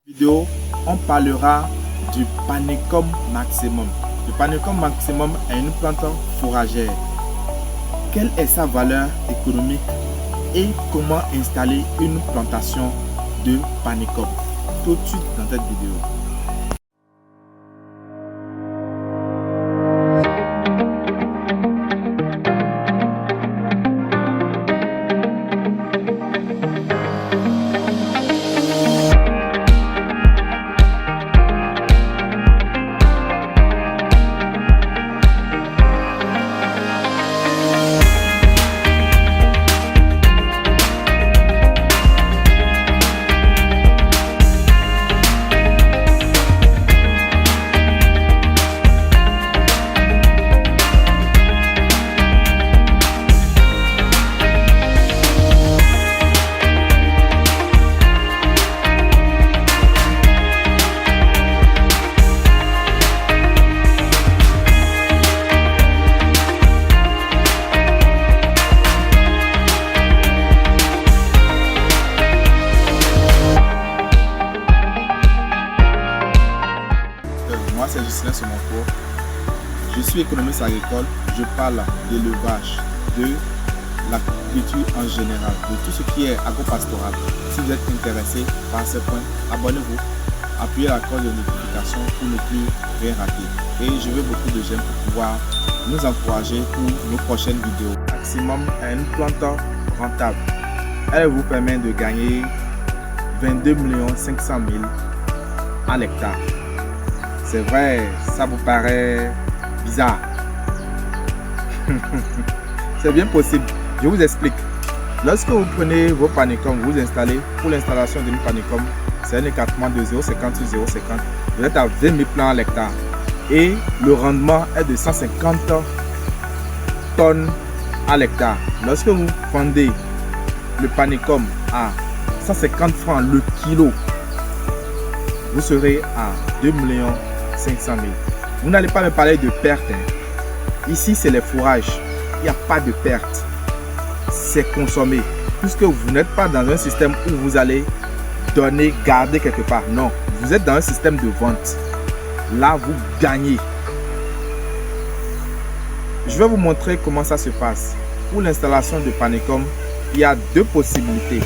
Vidéo, on parlera du Panicum maximum. Le Panicum maximum est une plante fourragère. Quelle est sa valeur économique et comment installer une plantation de Panicum? Tout de suite dans cette vidéo. Moi, c'est Justin Semoncourt. Je suis économiste agricole. Je parle d'élevage, de l'agriculture en général, de tout ce qui est agropastoral. Si vous êtes intéressé par ce point, abonnez-vous, appuyez la cloche de notification pour ne plus rien rater. Et je veux beaucoup de j'aime pour pouvoir nous encourager pour nos prochaines vidéos. Maximum est une plante rentable. Elle vous permet de gagner 22 500 000 à l'hectare. C'est vrai, ça vous paraît bizarre. C'est bien possible. Je vous explique. Lorsque vous prenez vos panicums, vous installez, pour l'installation d'une panicum, c'est un écartement de 0,50 sur 0,50. Vous êtes à 20 000 plants à l'hectare. Et le rendement est de 150 tonnes à l'hectare. Lorsque vous vendez le panicum à 150 francs le kilo, vous serez à 2 500 000. Vous n'allez pas me parler de perte. Ici, c'est les fourrages. Il n'y a pas de perte. C'est consommé. Puisque vous n'êtes pas dans un système où vous allez donner, garder quelque part. Non, vous êtes dans un système de vente. Là, vous gagnez. Je vais vous montrer comment ça se passe. Pour l'installation de panicum, il y a deux possibilités.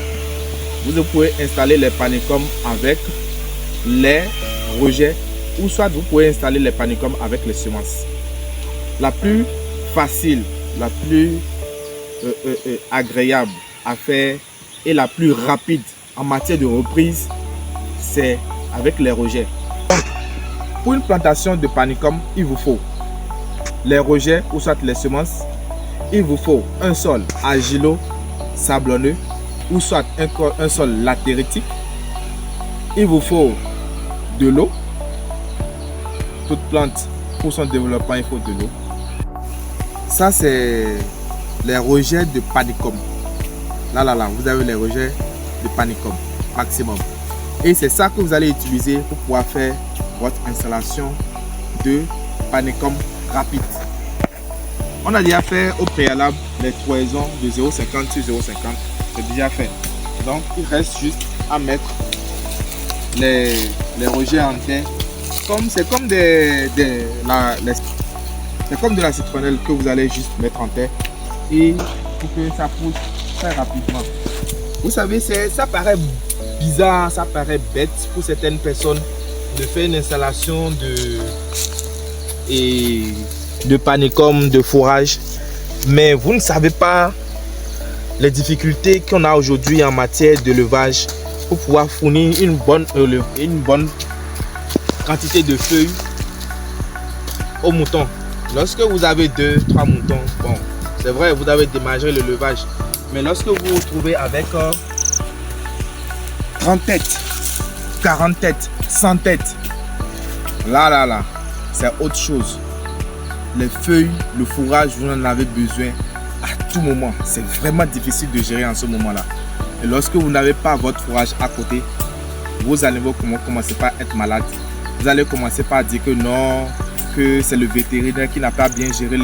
Vous pouvez installer les panicums avec les rejets ou soit vous pouvez installer les panicums avec les semences. La plus facile, la plus agréable à faire et la plus rapide en matière de reprise, c'est avec les rejets. Donc, pour une plantation de panicum, il vous faut les rejets ou soit les semences. Il vous faut un sol argileux, sablonneux ou soit un sol latéritique. Il vous faut de l'eau. Toute plante, pour son développement, il faut de l'eau. Ça, c'est les rejets de panicum. Là, vous avez les rejets de panicum maximum. Et c'est ça que vous allez utiliser pour pouvoir faire votre installation de panicum rapide. On a déjà fait au préalable les cloisons de 0,50 sur 0,50. C'est déjà fait. Donc, il reste juste à mettre les rejets en terre. C'est comme de la citronnelle que vous allez juste mettre en terre et pour que ça pousse très rapidement. Vous savez, ça paraît bizarre, ça paraît bête pour certaines personnes de faire une installation de panicum, de fourrage, mais vous ne savez pas les difficultés qu'on a aujourd'hui en matière d'élevage pour pouvoir fournir une bonne quantité de feuilles aux moutons. Lorsque vous avez 2-3 moutons, bon, c'est vrai, vous avez démarré l'élevage, mais lorsque vous vous retrouvez avec 30 têtes, 40 têtes, 100 têtes, là, c'est autre chose. Les feuilles, le fourrage, vous en avez besoin à tout moment. C'est vraiment difficile de gérer en ce moment-là. Et lorsque vous n'avez pas votre fourrage à côté, vos animaux commencent par être malades. Vous allez commencer par dire que non, que c'est le vétérinaire qui n'a pas bien géré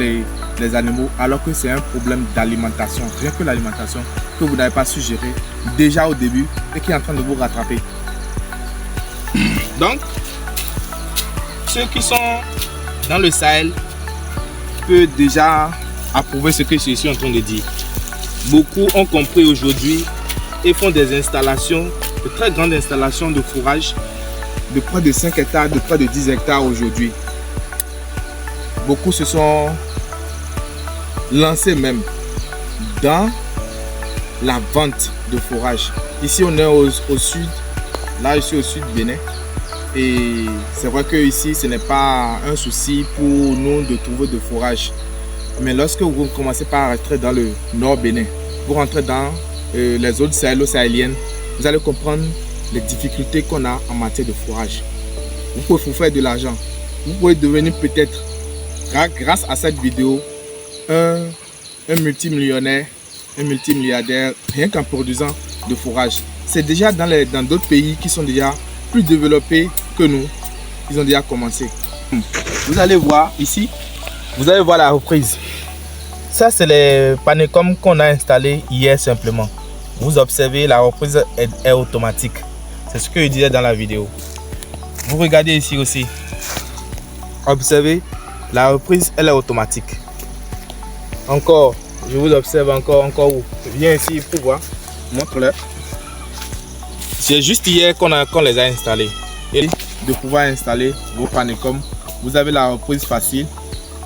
les animaux, alors que c'est un problème d'alimentation, rien que l'alimentation que vous n'avez pas su gérer déjà au début et qui est en train de vous rattraper. Donc, ceux qui sont dans le Sahel peuvent déjà approuver ce que je suis en train de dire. Beaucoup ont compris aujourd'hui et font des installations, de très grandes installations de fourrage de près de 5 hectares, de près de 10 hectares aujourd'hui. Beaucoup se sont lancés même dans la vente de fourrage. Ici on est au sud, là je suis au sud Bénin. Et c'est vrai que ici ce n'est pas un souci pour nous de trouver de fourrage. Mais lorsque vous commencez par rentrer dans le nord Bénin, vous rentrez dans les zones sahélo-sahéliennes, vous allez comprendre les difficultés qu'on a en matière de fourrage. Vous pouvez vous faire de l'argent. Vous pouvez devenir peut-être, grâce à cette vidéo, un multimillionnaire, un multimilliardaire, rien qu'en produisant de fourrage. C'est déjà dans d'autres pays qui sont déjà plus développés que nous. Ils ont déjà commencé. Vous allez voir ici, vous allez voir la reprise. Ça, c'est les Panicom qu'on a installé hier simplement. Vous observez, la reprise est automatique. C'est ce que je disais dans la vidéo. Vous regardez ici aussi. Observez, la reprise, elle est automatique. Encore, je vous observe encore où. Viens ici pour voir. Montre-le. C'est juste hier qu'on les a installés. Et de pouvoir installer vos Panicom, vous avez la reprise facile.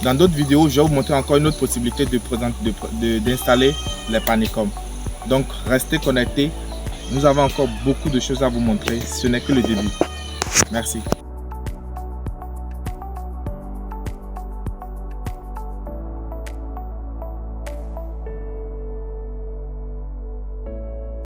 Dans d'autres vidéos, je vais vous montrer encore une autre possibilité d'installer les Panicom. Donc, restez connectés. Nous avons encore beaucoup de choses à vous montrer. Ce n'est que le début. Merci.